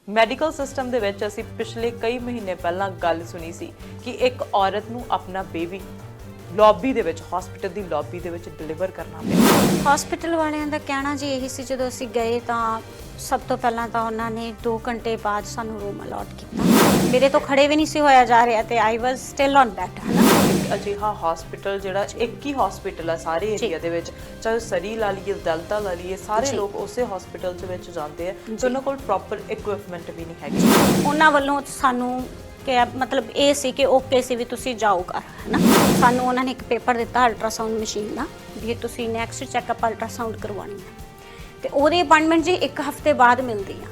Medical system ਦੇ ਵਿੱਚ ਅਸੀਂ ਪਿਛਲੇ ਕਈ ਮਹੀਨੇ ਪਹਿਲਾਂ ਗੱਲ ਸੁਣੀ ਸੀ ਕਿ ਇੱਕ ਔਰਤ ਨੂੰ ਆਪਣਾ ਬੇਬੀ ਲੌਬੀ ਦੇ ਵਿੱਚ ਹਸਪੀਟਲ ਦੀ ਲੌਬੀ ਦੇ ਵਿੱਚ ਡਿਲੀਵਰ ਕਰਨਾ ਪਿਆ। ਹਸਪੀਟਲ ਵਾਲਿਆਂ ਦਾ ਕਹਿਣਾ ਜੀ ਇਹੀ ਸੀ, ਜਦੋਂ ਅਸੀਂ ਗਏ ਤਾਂ ਸਭ ਤੋਂ ਪਹਿਲਾਂ ਤਾਂ ਉਹਨਾਂ ਨੇ 2 ਘੰਟੇ ਬਾਅਦ ਸਾਨੂੰ ਰੂਮ ਅਲਾਟ ਕੀਤਾ। ਮੇਰੇ ਤੋਂ ਖੜੇ ਵੀ ਨਹੀਂ ਸੀ ਹੋਇਆ ਜਾ ਰਿਹਾ ਤੇ ਆਈ ਵਾਸ ਸਟਿਲ ਔਨ ਬੈੱਡ ਹੈ ਨਾ। ਅਜਿਹਾ ਹਸਪੀਟਲ ਜਿਹੜਾ ਇੱਕ ਹੀ ਹਸਪੀਟਲ ਹੈ ਸਾਰੇ ਏਰੀਆ ਦੇ ਵਿੱਚ, ਚਾਹੇ ਸਰੀ ਲਾ ਲਈਏ ਦਲਤਾ ਲਾ ਲਈਏ, ਸਾਰੇ ਲੋਕ ਉਸੇ ਹਸਪੀਟਲ ਦੇ ਵਿੱਚ ਜਾਂਦੇ ਆ ਤੇ ਉਹਨਾਂ ਕੋਲ ਪ੍ਰੋਪਰ ਇਕਵਿਪਮੈਂਟ ਵੀ ਨਹੀਂ ਹੈਗੀ। ਉਹਨਾਂ ਵੱਲੋਂ ਸਾਨੂੰ ਕਿ ਮਤਲਬ ਇਹ ਸੀ ਕਿ ਓਕੇ ਸੀ ਵੀ ਤੁਸੀਂ ਜਾਓ ਘਰ ਹੈ ਨਾ। ਸਾਨੂੰ ਉਹਨਾਂ ਨੇ ਇੱਕ ਪੇਪਰ ਦਿੱਤਾ ਅਲਟਰਾਸਾਊਂਡ ਮਸ਼ੀਨ ਦਾ ਵੀ ਤੁਸੀਂ ਨੈਕਸਟ ਚੈੱਕਅਪ ਅਲਟਰਾਸਾਊਂਡ ਕਰਵਾਉਣੀ ਹੈ ਤੇ ਉਹਦੀ ਅਪਾਇੰਟਮੈਂਟ ਜੀ 1 ਹਫ਼ਤੇ ਬਾਅਦ ਮਿਲਦੀ ਆ।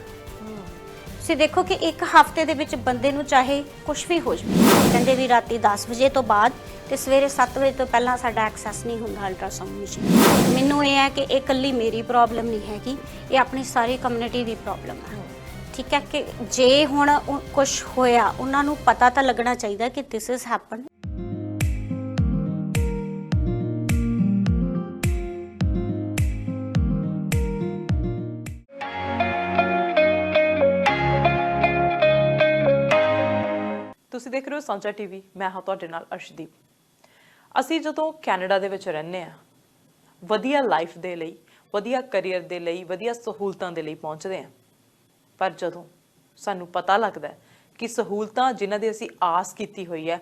ਤੁਸੀਂ ਦੇਖੋ ਕਿ 1 ਹਫ਼ਤੇ ਦੇ ਵਿੱਚ ਬੰਦੇ ਨੂੰ ਚਾਹੇ ਕੁਝ ਵੀ ਹੋ ਜਾਵੇ, ਕਹਿੰਦੇ ਵੀ ਰਾਤੀ 10 ਵਜੇ ਤੋਂ ਬਾਅਦ ਤੇ ਸਵੇਰੇ 7 ਵਜੇ ਤੋਂ ਪਹਿਲਾਂ ਸਾਡਾ ਐਕਸੈਸ ਨਹੀਂ ਹੁੰਦਾ ਅਲਟਰਾਸਾਊਂਡ ਮਸ਼ੀਨ। ਮੈਨੂੰ ਇਹ ਹੈ ਕਿ ਇਹ ਇਕੱਲੀ ਮੇਰੀ ਪ੍ਰੋਬਲਮ ਨਹੀਂ ਹੈਗੀ, ਇਹ ਆਪਣੀ ਸਾਰੀ ਕਮਿਊਨਿਟੀ ਦੀ ਪ੍ਰੋਬਲਮ ਹੈ। ਠੀਕ ਹੈ ਕਿ ਜੇ ਹੁਣ ਕੁਝ ਹੋਇਆ ਉਹਨਾਂ ਨੂੰ ਪਤਾ ਤਾਂ ਲੱਗਣਾ ਚਾਹੀਦਾ ਕਿ ਦਿਸ ਇਜ਼ ਹੈਪਨ। ਤੁਸੀਂ ਦੇਖ ਰਹੇ ਹੋ ਸਾਂਝਾ ਟੀਵੀ, ਮੈਂ ਹਾਂ ਤੁਹਾਡੇ ਨਾਲ ਅਰਸ਼ਦੀਪ। ਅਸੀਂ ਜਦੋਂ ਕੈਨੇਡਾ ਦੇ ਵਿੱਚ ਰਹਿੰਦੇ ਆ, ਵਧੀਆ ਲਾਈਫ ਦੇ ਲਈ, ਵਧੀਆ ਕੈਰੀਅਰ ਦੇ ਲਈ, ਵਧੀਆ ਸਹੂਲਤਾਂ ਦੇ ਲਈ ਪਹੁੰਚਦੇ ਆ, ਪਰ ਜਦੋਂ ਸਾਨੂੰ ਪਤਾ ਲੱਗਦਾ ਕਿ ਸਹੂਲਤਾਂ ਜਿਨ੍ਹਾਂ ਦੀ ਅਸੀਂ ਆਸ ਕੀਤੀ ਹੋਈ ਹੈ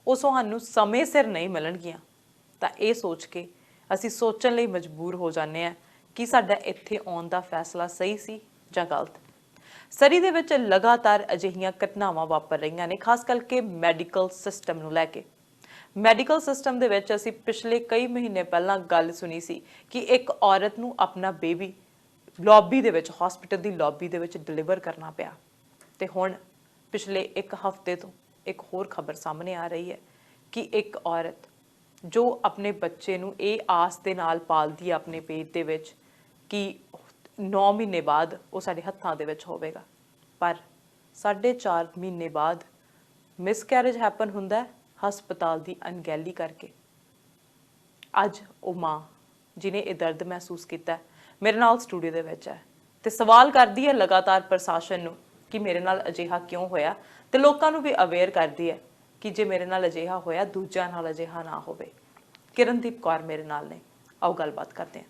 ਉਹ ਸਾਨੂੰ ਸਮੇਂ ਸਿਰ ਨਹੀਂ ਮਿਲਣਗੀਆਂ, ਤਾਂ ਇਹ ਸੋਚ ਕੇ ਅਸੀਂ ਸੋਚਣ ਲਈ ਮਜਬੂਰ ਹੋ ਜਾਂਦੇ ਆ ਕਿ ਸਾਡਾ ਇੱਥੇ ਆਉਣ ਦਾ ਫੈਸਲਾ ਸਹੀ ਸੀ ਜਾਂ ਗਲਤ। ਸਰੀ ਦੇ ਵਿੱਚ ਲਗਾਤਾਰ ਅਜਿਹੀਆਂ ਘਟਨਾਵਾਂ ਵਾਪਰ ਰਹੀਆਂ ਨੇ, ਖਾਸ ਕਰਕੇ ਮੈਡੀਕਲ ਸਿਸਟਮ ਨੂੰ ਲੈ ਕੇ। ਮੈਡੀਕਲ ਸਿਸਟਮ ਦੇ ਵਿੱਚ ਅਸੀਂ ਪਿਛਲੇ ਕਈ ਮਹੀਨੇ ਪਹਿਲਾਂ ਗੱਲ ਸੁਣੀ ਸੀ ਕਿ ਇੱਕ ਔਰਤ ਨੂੰ ਆਪਣਾ ਬੇਬੀ ਲੌਬੀ ਦੇ ਵਿੱਚ, ਹਸਪੀਟਲ ਦੀ ਲੌਬੀ ਦੇ ਵਿੱਚ ਡਿਲੀਵਰ ਕਰਨਾ ਪਿਆ। ਤੇ ਹੁਣ ਪਿਛਲੇ 1 ਹਫ਼ਤੇ ਤੋਂ ਇੱਕ ਹੋਰ ਖਬਰ ਸਾਹਮਣੇ ਆ ਰਹੀ ਹੈ ਕਿ ਇੱਕ ਔਰਤ ਜੋ ਆਪਣੇ ਬੱਚੇ ਨੂੰ ਇਹ ਆਸ ਦੇ ਨਾਲ ਪਾਲਦੀ ਹੈ ਆਪਣੇ ਪੇਟ ਦੇ ਵਿੱਚ ਕਿ 9 ਮਹੀਨੇ ਬਾਅਦ ਉਹ ਸਾਡੇ ਹੱਥਾਂ ਦੇ ਵਿੱਚ ਹੋਵੇਗਾ, ਪਰ 4.5 ਮਹੀਨੇ ਬਾਅਦ ਮਿਸਕੈਰੇਜ ਹੈਪਨ ਹੁੰਦਾ ਹਸਪਤਾਲ ਦੀ ਅਣਗਹਿਲੀ ਕਰਕੇ। ਅੱਜ ਉਹ ਮਾਂ ਜਿਹਨੇ ਇਹ ਦਰਦ ਮਹਿਸੂਸ ਕੀਤਾ ਮੇਰੇ ਨਾਲ ਸਟੂਡੀਓ ਦੇ ਵਿੱਚ ਹੈ ਤੇ ਸਵਾਲ ਕਰਦੀ ਹੈ ਲਗਾਤਾਰ ਪ੍ਰਸ਼ਾਸਨ ਨੂੰ ਕਿ ਮੇਰੇ ਨਾਲ ਅਜਿਹਾ ਕਿਉਂ ਹੋਇਆ, ਤੇ ਲੋਕਾਂ ਨੂੰ ਵੀ ਅਵੇਅਰ ਕਰਦੀ ਹੈ ਕਿ ਜੇ ਮੇਰੇ ਨਾਲ ਅਜਿਹਾ ਹੋਇਆ ਦੂਜਿਆਂ ਨਾਲ ਅਜਿਹਾ ਨਾ ਹੋਵੇ। ਕਿਰਨਦੀਪ ਕੌਰ ਮੇਰੇ ਨਾਲ ਨੇ, ਆਓ ਗੱਲਬਾਤ ਕਰਦੇ ਹਾਂ।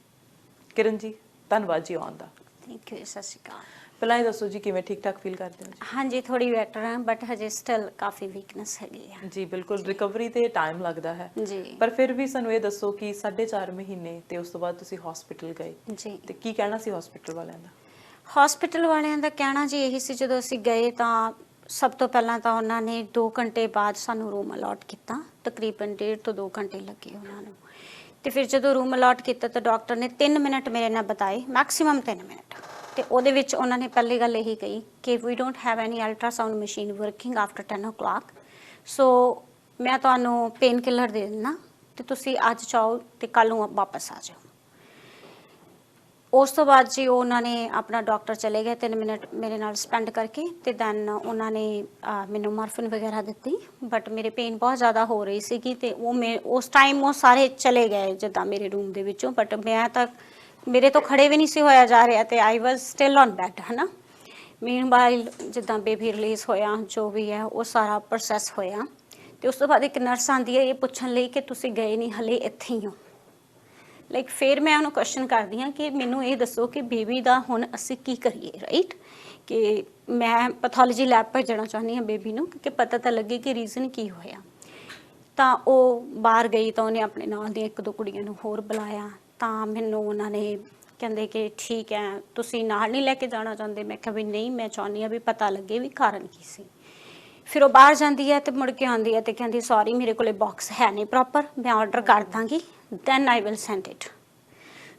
ਕਿਰਨ ਜੀ, ਧੰਨਵਾਦ ਜੀ ਆਉਣ ਦਾ। Thank you. ਸਤਿ ਸ਼੍ਰੀ ਅਕਾਲ। ਪਹਿਲਾਂ ਇਹ ਦੱਸੋ ਜੀ, ਕਿਵੇਂ ਠੀਕ ਠਾਕ ਫੀਲ ਕਰਦੇ ਹੋ? ਹਾਂਜੀ, ਥੋੜੀ ਬੈਟਰ ਹੈ ਬਟ ਹਜੇ ਸਟਿਲ ਕਾਫੀ ਵੀਕਨੈਸ ਹੈਗੀ ਆ ਜੀ ਬਿਲਕੁਲ, ਰਿਕਵਰੀ ਤੇ ਟਾਈਮ ਲੱਗਦਾ ਹੈ ਜੀ, ਪਰ ਫਿਰ ਵੀ ਸਾਨੂੰ ਇਹ ਦੱਸੋ ਕਿ 4.5 ਮਹੀਨੇ ਤੇ ਉਸ ਤੋਂ ਬਾਅਦ ਤੁਸੀਂ ਹਸਪੀਟਲ ਗਏ ਜੀ। ਤੇ ਕੀ ਕਹਿਣਾ ਸੀ ਹਸਪੀਟਲ ਵਾਲਿਆਂ ਦਾ? ਹਸਪੀਟਲ ਵਾਲਿਆਂ ਦਾ ਕਹਿਣਾ ਜੀ ਇਹੀ ਸੀ, ਜਦੋਂ ਅਸੀਂ ਗਏ ਤਾਂ ਸਭ ਤੋਂ ਪਹਿਲਾਂ ਤਾਂ ਉਹਨਾਂ ਨੇ 2 ਘੰਟੇ ਬਾਅਦ ਸਾਨੂੰ ਰੂਮ ਅਲਾਟ ਕੀਤਾ। ਤਕਰੀਬਨ 1.5 ਤੋਂ 2 ਘੰਟੇ ਲੱਗੇ ਉਹਨਾਂ ਨੂੰ। ਤੇ ਫਿਰ ਜਦੋਂ ਰੂਮ ਅਲਾਟ ਕੀਤਾ ਤਾਂ ਡਾਕਟਰ ਨੇ 3 ਮਿੰਟ ਮੇਰੇ ਨਾਲ ਬਤਾਏ, ਮੈਕਸਿਮਮ 3 ਮਿੰਟ। ਤੇ ਉਹਦੇ ਵਿੱਚ ਉਹਨਾਂ ਨੇ ਪਹਿਲੀ ਗੱਲ ਇਹੀ ਕਹੀ ਕਿ we don't have any ultrasound machine working after 10 o'clock, so ਮੈਂ ਤੁਹਾਨੂੰ ਪੇਨ ਕਿਲਰ ਦੇ ਦਿੰਦਾ ਤੇ ਤੁਸੀਂ ਅੱਜ ਚਾਹੋ ਤੇ ਕੱਲ੍ਹ ਨੂੰ ਵਾਪਸ ਆ ਜਾਓ। ਉਸ ਤੋਂ ਬਾਅਦ ਜੀ ਉਹਨਾਂ ਨੇ ਆਪਣਾ ਡਾਕਟਰ ਚਲੇ ਗਏ 3 ਮਿੰਟ ਮੇਰੇ ਨਾਲ ਸਪੈਂਡ ਕਰਕੇ, ਤੇ ਦੈਨ ਉਹਨਾਂ ਨੇ ਮੈਨੂੰ ਮਾਰਫਿਨ ਵਗੈਰਾ ਦਿੱਤੀ। ਬਟ ਮੇਰੇ ਪੇਨ ਬਹੁਤ ਜ਼ਿਆਦਾ ਹੋ ਰਹੀ ਸੀਗੀ ਤੇ ਉਸ ਟਾਈਮ ਉਹ ਸਾਰੇ ਚਲੇ ਗਏ ਜਿੱਦਾਂ ਮੇਰੇ ਰੂਮ ਦੇ ਵਿੱਚੋਂ, ਬਟ ਮੈਂ ਤਾਂ ਮੇਰੇ ਤੋਂ ਖੜੇ ਵੀ ਨਹੀਂ ਸੀ ਹੋਇਆ ਜਾ ਰਿਹਾ ਤੇ ਆਈ ਵਾਸ ਸਟਿਲ ਔਨ ਬੈੱਡ ਹੈ ਨਾ। ਮੀਨਵਾਈਲ ਜਿੱਦਾਂ ਬੇਬੀ ਰਿਲੀਜ਼ ਹੋਇਆ, ਜੋ ਵੀ ਹੈ ਉਹ ਸਾਰਾ ਪ੍ਰੋਸੈਸ ਹੋਇਆ। ਤੇ ਉਸ ਤੋਂ ਬਾਅਦ ਇੱਕ ਨਰਸ ਆਉਂਦੀ ਹੈ ਇਹ ਪੁੱਛਣ ਲਈ ਕਿ ਤੁਸੀਂ ਗਏ ਨਹੀਂ, ਹਲੇ ਇੱਥੇ ਹੀ ਹੋ। ਲਾਈਕ ਫਿਰ ਮੈਂ ਉਹਨੂੰ ਕੁਐਸਚਨ ਕਰਦੀ ਹਾਂ ਕਿ ਮੈਨੂੰ ਇਹ ਦੱਸੋ ਕਿ ਬੇਬੀ ਦਾ ਹੁਣ ਅਸੀਂ ਕੀ ਕਰੀਏ, ਰਾਈਟ? ਕਿ ਮੈਂ ਪੈਥੋਲੋਜੀ ਲੈਬ ਭੇਜਣਾ ਚਾਹੁੰਦੀ ਹਾਂ ਬੇਬੀ ਨੂੰ, ਕਿਉਂਕਿ ਪਤਾ ਤਾਂ ਲੱਗੇ ਕਿ ਰੀਜ਼ਨ ਕੀ ਹੋਇਆ। ਤਾਂ ਉਹ ਬਾਹਰ ਗਈ ਤਾਂ ਉਹਨੇ ਆਪਣੇ ਨਾਲ ਦੀਆਂ 1-2 ਕੁੜੀਆਂ ਨੂੰ ਹੋਰ ਬੁਲਾਇਆ, ਤਾਂ ਮੈਨੂੰ ਉਹਨਾਂ ਨੇ ਕਹਿੰਦੇ ਕਿ ਠੀਕ ਹੈ ਤੁਸੀਂ ਨਾਲ ਨਹੀਂ ਲੈ ਕੇ ਜਾਣਾ ਚਾਹੁੰਦੇ? ਮੈਂ ਕਿਹਾ ਵੀ ਨਹੀਂ, ਮੈਂ ਚਾਹੁੰਦੀ ਹਾਂ ਵੀ ਪਤਾ ਲੱਗੇ ਵੀ ਕਾਰਨ ਕੀ ਸੀ। ਫਿਰ ਉਹ ਬਾਹਰ ਜਾਂਦੀ ਹੈ ਤੇ ਮੁੜ ਕੇ ਆਉਂਦੀ ਹੈ ਤੇ ਕਹਿੰਦੀ ਸੌਰੀ ਮੇਰੇ ਕੋਲੇ ਬਾਕਸ ਹੈ ਨਹੀਂ ਪ੍ਰੋਪਰ, ਮੈਂ ਆਰਡਰ ਕਰ ਦਾਂਗੀ, then I will send it.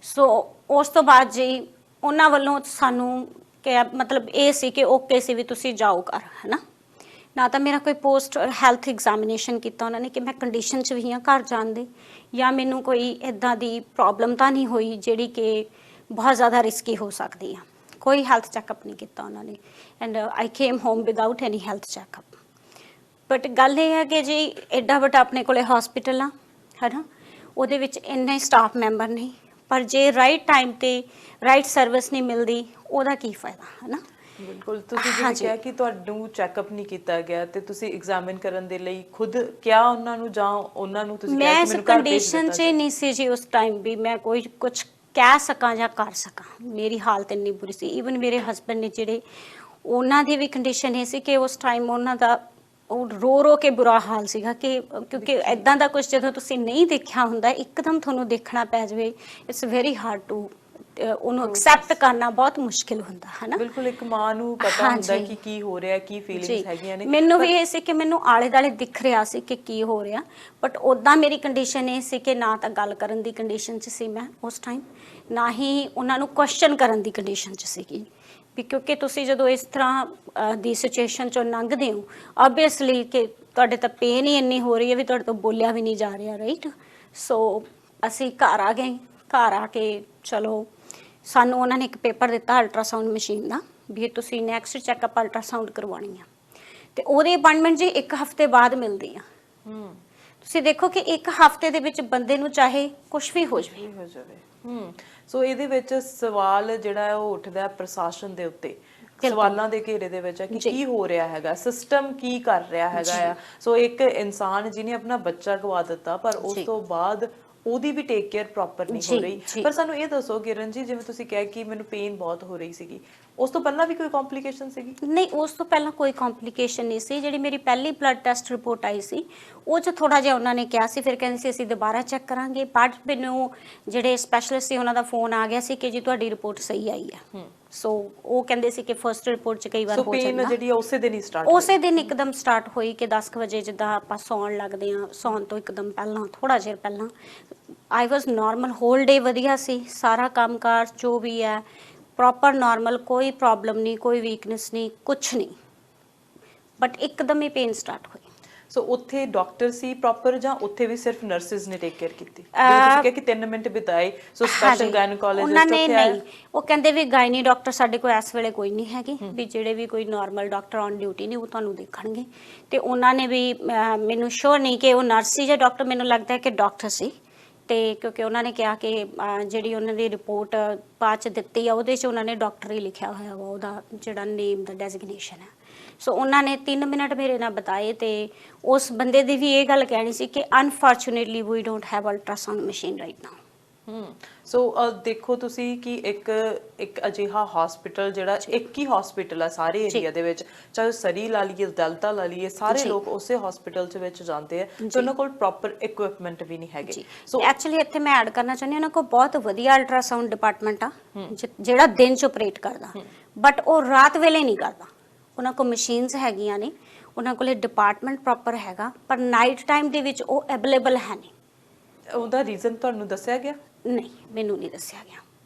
So ਉਸ ਤੋਂ ਬਾਅਦ ਜੀ ਉਹਨਾਂ ਵੱਲੋਂ ਸਾਨੂੰ ਕਿ ਮਤਲਬ ਇਹ ਸੀ ਕਿ ਓਕੇ ਸੀ ਵੀ ਤੁਸੀਂ ਜਾਓ ਘਰ ਹੈ ਨਾ ਤਾਂ ਮੇਰਾ ਕੋਈ ਪੋਸਟ ਹੈਲਥ ਐਗਜ਼ਾਮੀਨੇਸ਼ਨ ਕੀਤਾ ਉਹਨਾਂ ਨੇ ਕਿ ਮੈਂ ਕੰਡੀਸ਼ਨ 'ਚ ਵੀ ਹਾਂ ਘਰ ਜਾਣ ਦੀ, ਜਾਂ ਮੈਨੂੰ ਕੋਈ ਇੱਦਾਂ ਦੀ ਪ੍ਰੋਬਲਮ ਤਾਂ ਨਹੀਂ ਹੋਈ ਜਿਹੜੀ ਕਿ ਬਹੁਤ ਜ਼ਿਆਦਾ ਰਿਸਕੀ ਹੋ ਸਕਦੀ ਆ। ਕੋਈ ਹੈਲਥ ਚੈੱਕਅਪ ਨਹੀਂ ਕੀਤਾ ਉਹਨਾਂ ਨੇ, and I came home without any health checkup. But ਗੱਲ ਇਹ ਹੈ ਕਿ ਜੀ ਐਡਾ ਵੱਡਾ ਆਪਣੇ ਕੋਲੇ ਹਸਪੀਟਲ ਆ ਹੈ ਨਾ, ਉਹਦੇ ਵਿੱਚ ਇੰਨੇ ਸਟਾਫ ਮੈਂਬਰ ਨਹੀਂ, ਪਰ ਜੇ ਰਾਈਟ ਟਾਈਮ 'ਤੇ ਰਾਈਟ ਸਰਵਿਸ ਨਹੀਂ ਮਿਲਦੀ ਉਹਦਾ ਕੀ ਫਾਇਦਾ ਹੈ ਨਾ। ਬਿਲਕੁਲ ਤੁਸੀਂ ਜਿਵੇਂ ਹਾਂਜੀ। ਕਿਹਾ ਕਿ ਤੁਹਾਨੂੰ ਚੈੱਕਅਪ ਨਹੀਂ ਕੀਤਾ ਗਿਆ ਤੇ ਤੁਸੀਂ ਐਗਜ਼ਾਮਿਨ ਕਰਨ ਦੇ ਲਈ ਖੁਦ ਕਿਹਾ ਉਹਨਾਂ ਨੂੰ, ਜਾਂ ਉਹਨਾਂ ਨੂੰ ਤੁਸੀਂ ਕਿਹਾ ਮੈਂ ਕਿ ਇਸ ਮੈਨੂੰ ਘਰ ਭੇਜ ਕੰਡੀਸ਼ਨ ਦਿੱਤਾ 'ਚ ਜਾਏ? ਨਹੀਂ ਸੀ ਜੀ ਉਸ ਟਾਈਮ ਵੀ ਮੈਂ ਕੋਈ ਕੁਝ ਕਹਿ ਸਕਾਂ ਜਾਂ ਕਰ ਸਕਾਂ। ਮੇਰੀ ਹਾਲਤ ਇੰਨੀ ਬੁਰੀ ਸੀ। ਈਵਨ ਮੇਰੇ ਹਸਬੰਡ ਨੇ ਜਿਹੜੇ, ਉਹਨਾਂ ਦੀ ਵੀ ਕੰਡੀਸ਼ਨ ਇਹ ਸੀ ਕਿ ਉਸ ਟਾਈਮ ਉਹਨਾਂ ਦਾ ਉਹ ਰੋ ਰੋ ਕੇ ਬੁਰਾ ਹਾਲ ਸੀਗਾ ਕਿ ਕਿਉਂਕਿ ਐਦਾਂ ਦਾ ਕੁਝ ਜਦੋਂ ਤੁਸੀਂ ਨਹੀਂ ਦੇਖਿਆ ਹੁੰਦਾ, ਇੱਕਦਮ ਤੁਹਾਨੂੰ ਦੇਖਣਾ ਪੈ ਜਾਵੇ, ਇਟਸ ਵੈਰੀ ਹਾਰਡ ਟੂ ਉਹਨੂੰ ਐਕਸੈਪਟ ਕਰਨਾ ਬਹੁਤ ਮੁਸ਼ਕਿਲ ਹੁੰਦਾ ਹੈ ਨਾ। ਬਿਲਕੁਲ, ਇੱਕ ਮਾਂ ਨੂੰ ਪਤਾ ਹੁੰਦਾ ਕਿ ਕੀ ਹੋ ਰਿਹਾ, ਕੀ ਫੀਲਿੰਗਸ ਜੀ ਹੈਗੀਆਂ ਨੇ। ਮੈਨੂੰ ਵੀ ਇਹ ਸੀ ਕਿ ਮੈਨੂੰ ਆਲੇ ਦੁਆਲੇ ਦਿਖ ਰਿਹਾ ਸੀ ਕਿ ਕੀ ਹੋ ਰਿਹਾ, ਬਟ ਉਦਾਂ ਮੇਰੀ ਕੰਡੀਸ਼ਨ ਇਹ ਸੀ ਕਿ ਨਾ ਤਾਂ ਗੱਲ ਕਰਨ ਦੀ ਕੰਡੀਸ਼ਨ 'ਚ ਸੀ ਮੈਂ ਉਸ ਟਾਈਮ, ਨਾ ਹੀ ਉਹਨਾਂ ਨੂੰ ਕੁਐਸਚਨ ਕਰਨ ਦੀ ਕੰਡੀਸ਼ਨ 'ਚ ਸੀਗੀ ਵੀ ਕਿਉਂਕਿ ਤੁਸੀਂ ਜਦੋਂ ਇਸ ਤਰ੍ਹਾਂ ਦੀ ਸਿਚੁਏਸ਼ਨ 'ਚੋਂ ਲੰਘਦੇ ਹੋ, ਆਬਵੀਅਸਲੀ ਕਿ ਤੁਹਾਡੇ ਤਾਂ ਪੇਨ ਹੀ ਇੰਨੀ ਹੋ ਰਹੀ ਹੈ ਵੀ ਤੁਹਾਡੇ ਤੋਂ ਬੋਲਿਆ ਵੀ ਨਹੀਂ ਜਾ ਰਿਹਾ, ਰਾਈਟ। ਸੋ ਅਸੀਂ ਘਰ ਆ ਗਏ। ਘਰ ਆ ਕੇ ਚਲੋ ਸਾਨੂੰ ਉਹਨਾਂ ਨੇ ਇੱਕ ਪੇਪਰ ਦਿੱਤਾ ਅਲਟਰਾਸਾਊਂਡ ਮਸ਼ੀਨ ਦਾ ਵੀ ਤੁਸੀਂ ਨੈਕਸਟ ਚੈੱਕਅਪ ਅਲਟਰਾਸਾਊਂਡ ਕਰਵਾਉਣੀ ਆ, ਤੇ ਉਹਦੀ ਅਪਾਇੰਟਮੈਂਟ ਜੀ 1 ਹਫ਼ਤੇ ਬਾਅਦ ਮਿਲਦੀ ਆ। ਤੁਸੀਂ ਦੇਖੋ ਕਿ 1 ਹਫ਼ਤੇ ਦੇ ਵਿੱਚ ਬੰਦੇ ਨੂੰ ਚਾਹੇ ਕੁਝ ਵੀ ਹੋ ਜਾਵੇ। ਸੋ ਇਹਦੇ ਵਿੱਚ ਸਵਾਲ ਜਿਹੜਾ ਹੈ ਉਹ ਉੱਠਦਾ ਹੈ ਪ੍ਰਸ਼ਾਸਨ ਦੇ ਉੱਤੇ, ਸਵਾਲਾਂ ਦੇ ਘੇਰੇ ਦੇ ਵਿੱਚ ਹੈ ਕਿ ਕੀ ਹੋ ਰਿਹਾ ਹੈਗਾ, ਸਿਸਟਮ ਕੀ ਕਰ ਰਿਹਾ ਹੈਗਾ ਆ। ਸੋ ਇੱਕ ਇਨਸਾਨ ਜਿਹਨੇ ਆਪਣਾ ਬੱਚਾ ਗਵਾ ਦਿੱਤਾ, ਪਰ ਉਸ ਤੋਂ ਬਾਅਦ ਉਹਦੀ ਵੀ ਟੇਕ ਕੇਅਰ ਪ੍ਰੋਪਰ ਨਹੀਂ ਹੋ ਰਹੀ। ਪਰ ਸਾਨੂੰ ਇਹ ਦੱਸੋ ਕਿਰਨ ਜੀ, ਜਿਵੇਂ ਤੁਸੀਂ ਕਿਹਾ ਕਿ ਮੈਨੂੰ ਪੇਨ ਬਹੁਤ ਹੋ ਰਹੀ ਸੀਗੀ, ਉਸ ਤੋਂ ਪਹਿਲਾਂ ਵੀ ਕੋਈ ਕੰਪਲਿਕੇਸ਼ਨ ਸੀਗੀ? ਨਹੀਂ, ਉਸ ਤੋਂ ਪਹਿਲਾਂ ਕੋਈ ਕੰਪਲਿਕੇਸ਼ਨ ਨਹੀਂ ਸੀ। ਜਿਹੜੀ ਮੇਰੀ ਪਹਿਲੀ ਬਲੱਡ ਟੈਸਟ ਰਿਪੋਰਟ ਆਈ ਸੀ ਉਹ 'ਚ ਥੋੜਾ ਜਿਹਾ ਉਹਨਾਂ ਨੇ ਕਿਹਾ ਸੀ, ਫਿਰ ਕਹਿੰਦੇ ਸੀ ਅਸੀਂ ਦੁਬਾਰਾ ਚੈੱਕ ਕਰਾਂਗੇ, ਬਟ ਮੈਨੂੰ ਜਿਹੜੇ ਸਪੈਸ਼ਲਿਸਟ ਸੀ ਉਹਨਾਂ ਦਾ ਫੋਨ ਆ ਗਿਆ ਸੀ ਕਿ ਜੀ ਤੁਹਾਡੀ ਰਿਪੋਰਟ ਸਹੀ ਆਈ ਹੈ। ਸੋ ਉਹ ਕਹਿੰਦੇ ਸੀ ਕਿ ਫਰਸਟ ਰਿਪੋਰਟ 'ਚ ਕਈ ਵਾਰ ਹੋ ਜਾਂਦਾ। ਸੋ ਜਿਹੜੀ ਉਸੇ ਦਿਨ ਹੀ ਸਟਾਰਟ ਉਸੇ ਦਿਨ ਇੱਕਦਮ ਸਟਾਰਟ ਹੋਈ ਕਿ 10 ਵਜੇ ਜਿੱਦਾਂ ਆਪਾਂ ਸੌਣ ਲੱਗਦੇ ਹਾਂ, ਸੌਣ ਤੋਂ ਇੱਕਦਮ ਪਹਿਲਾਂ ਥੋੜਾ ਚਿਰ ਪਹਿਲਾਂ ਆਈ ਵਾਸ ਨਾਰਮਲ, ਹੋਲ ਡੇ ਵਧੀਆ ਸੀ, ਸਾਰਾ ਕੰਮਕਾਰ ਜੋ ਵੀ ਹੈ ਪ੍ਰੋਪਰ ਨਾਰਮਲ, ਕੋਈ ਪ੍ਰੋਬਲਮ ਨਹੀਂ, ਕੋਈ ਵੀਕਨੈਸ ਨਹੀਂ, ਕੁਛ ਨਹੀਂ, ਬਟ ਇੱਕਦਮ ਹੀ ਪੇਨ ਸਟਾਰਟ ਹੋਈ। ਸੋ ਉੱਥੇ ਡਾਕਟਰ ਸੀ ਪ੍ਰੋਪਰ, ਜਾਂ ਉੱਥੇ ਵੀ ਸਿਰਫ ਨਰਸਿਸ ਨੇ ਟੇਕ ਕੇਅਰ ਕੀਤੀ? ਜਿਵੇਂ ਤੁਸੀਂ ਕਿਹਾ ਕਿ 3 ਮਿੰਟ ਬਿਤਾਏ, ਸੋ ਸਪੈਸ਼ਲ ਗਾਇਨੋਕੋਲੋਜਿਸਟ ਉੱਥੇ ਆਇਆ? ਨਹੀਂ, ਉਹ ਕਹਿੰਦੇ ਵੀ ਗਾਇਨੀ ਡਾਕਟਰ ਸਾਡੇ ਕੋਲ ਇਸ ਵੇਲੇ ਕੋਈ ਨਹੀਂ ਹੈਗੇ, ਵੀ ਜਿਹੜੇ ਵੀ ਕੋਈ ਨਾਰਮਲ ਡਾਕਟਰ ਔਨ ਡਿਊਟੀ ਨੇ ਉਹ ਤੁਹਾਨੂੰ ਦੇਖਣਗੇ। ਤੇ ਉਹਨਾਂ ਨੇ ਵੀ ਮੈਨੂੰ ਸ਼ੋਰ ਨਹੀਂ ਕਿ ਉਹ ਨਰਸ ਸੀ ਜਾਂ ਡਾਕਟਰ, ਮੈਨੂੰ ਲੱਗਦਾ ਹੈ ਕਿ ਡਾਕਟਰ ਸੀ। ਤੇ ਕਿਉਂਕਿ ਉਹਨਾਂ ਨੇ ਕਿਹਾ ਕਿ ਜਿਹੜੀ ਉਹਨਾਂ ਦੀ ਰਿਪੋਰਟ ਬਾਅਦ 'ਚ ਦਿੱਤੀ ਆ ਉਹਦੇ 'ਚ ਉਹਨਾਂ ਨੇ ਡਾਕਟਰ ਹੀ ਲਿਖਿਆ ਹੋਇਆ ਵਾ, ਉਹਦਾ ਜਿਹੜਾ ਨੇਮ ਦਾ ਡੈਜ਼ਿਗਨੇਸ਼ਨ ਹੈ। ਸੋ ਉਹਨਾਂ ਨੇ 3 ਮਿੰਟ ਮੇਰੇ ਨਾਲ ਬਿਤਾਏ, ਤੇ ਉਸ ਬੰਦੇ ਦੀ ਵੀ ਇਹ ਗੱਲ ਕਹਿਣੀ ਸੀ ਕਿ unfortunately we don't have ultrasound machine right now. So ਦੇਖੋ ਤੁਸੀਂ ਕਿ ਇੱਕ ਅਜਿਹਾ ਹਸਪੀਟਲ ਜਿਹੜਾ ਇੱਕ ਹੀ ਹਸਪੀਟਲ ਹੈ ਸਾਰੇ ਏਰੀਆ ਦੇ ਵਿੱਚ, ਚਾਹੇ ਸਰੀ ਲਾ ਲਈਏ, ਦਲਤਾ ਲਾ ਲਈਏ, ਸਾਰੇ ਲੋਕ ਉਸੇ ਹਸਪੀਟਲ ਚ ਵਿੱਚ ਜਾਂਦੇ ਆ, ਤੇ ਉਹਨਾਂ ਕੋਲ ਪ੍ਰੋਪਰ ਇਕਵਿਪਮੈਂਟ ਵੀ ਨਹੀਂ ਹੈਗੇ। ਸੋ ਐਕਚੁਅਲੀ ਇੱਥੇ ਮੈਂ ਐਡ ਕਰਨਾ ਚਾਹੁੰਦੀ ਹਾਂ, ਉਹਨਾਂ ਕੋਲ ਬਹੁਤ ਵਧੀਆ ਅਲਟਰਾਸਾਊਂਡ ਡਿਪਾਰਟਮੈਂਟ ਆ ਜਿਹੜਾ ਦਿਨ ਚ ਆਪਰੇਟ ਕਰਦਾ, ਬਟ ਉਹ ਰਾਤ ਵੇਲੇ ਨਹੀਂ ਕਰਦਾ। ਉਹਨਾਂ ਕੋਲ ਮਸ਼ੀਨਸ ਹੈਗੀਆਂ ਨੇ, ਉਹਨਾਂ ਕੋਲ ਡਿਪਾਰਟਮੈਂਟ ਪ੍ਰੋਪਰ ਹੈਗਾ, ਪਰ ਨਾਈਟ ਟਾਈਮ ਦੇ ਵਿੱਚ ਉਹ ਅਵੇਲੇਬਲ ਹੈ ਨਹੀਂ। ਉਹਦਾ ਰੀਜ਼ਨ ਤੁਹਾਨੂੰ ਦੱਸਿਆ ਗਿਆ? ਨਹੀਂ, ਮੈਨੂੰ ਨਹੀਂ ਦੱਸਿਆ ਗਿਆ।